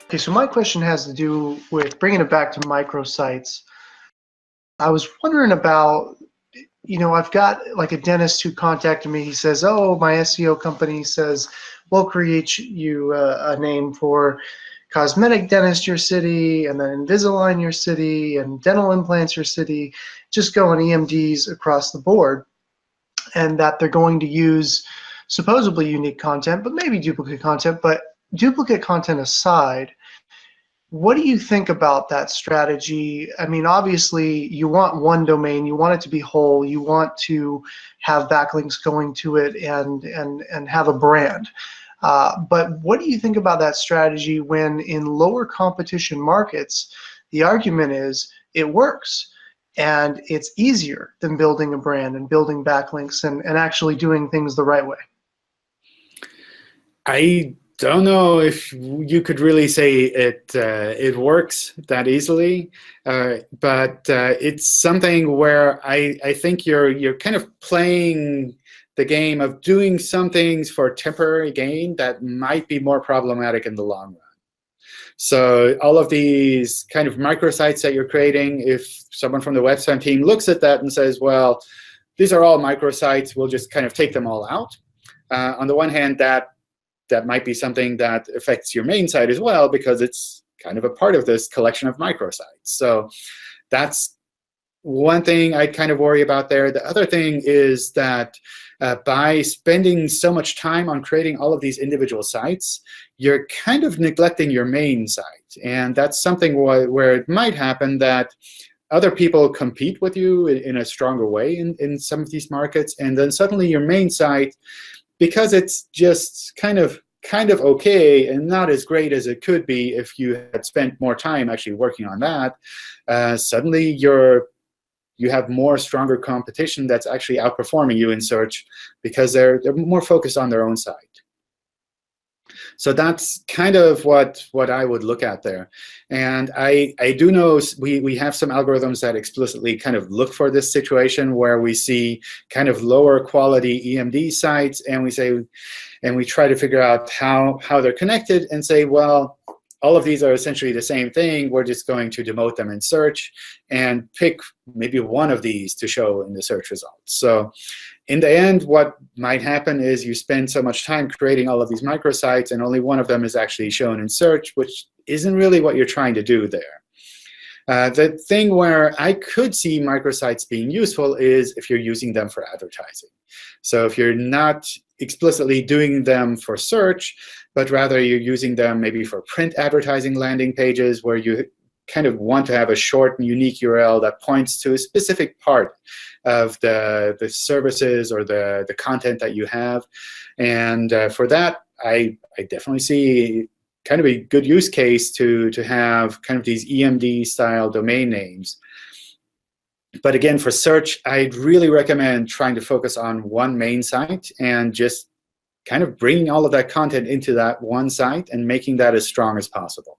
Okay, so my question has to do with bringing it back to microsites. I was wondering about, I've got like a dentist who contacted me. He says, oh, my SEO company says, we'll create you a name for cosmetic dentist your city, and then Invisalign your city, and dental implants your city, just going EMDs across the board, and that they're going to use supposedly unique content, but maybe duplicate content. But duplicate content aside, what do you think about that strategy? I mean, obviously, you want one domain, you want it to be whole, you want to have backlinks going to it and have a brand. But what do you think about that strategy when in lower competition markets, the argument is it works and it's easier than building a brand and building backlinks and actually doing things the right way? I don't know if you could really say it works that easily, but it's something where I think you're kind of playing the game of doing some things for temporary gain that might be more problematic in the long run. So all of these kind of microsites that you're creating, if someone from the website team looks at that and says, well, these are all microsites, we'll just kind of take them all out. On the one hand, that might be something that affects your main site as well, because it's kind of a part of this collection of microsites. So that's one thing I kind of worry about there. The other thing is that by spending so much time on creating all of these individual sites, you're kind of neglecting your main site. And that's something where it might happen that other people compete with you in a stronger way in some of these markets. And then suddenly your main site, because it's just kind of OK and not as great as it could be if you had spent more time actually working on that, suddenly you have more stronger competition that's actually outperforming you in search because they're more focused on their own site. So that's kind of what I would look at there. And I do know we have some algorithms that explicitly kind of look for this situation where we see kind of lower quality EMD sites, and we try to figure out how they're connected and say, well, all of these are essentially the same thing. We're just going to demote them in search and pick maybe one of these to show in the search results. So in the end, what might happen is you spend so much time creating all of these microsites, and only one of them is actually shown in search, which isn't really what you're trying to do there. The thing where I could see microsites being useful is if you're using them for advertising. So if you're not explicitly doing them for search, but rather you're using them maybe for print advertising landing pages where you kind of want to have a short and unique URL that points to a specific part of the services or the content that you have. And for that, I definitely see kind of a good use case to have kind of these EMD-style domain names. But again, for search, I'd really recommend trying to focus on one main site and just kind of bringing all of that content into that one site and making that as strong as possible.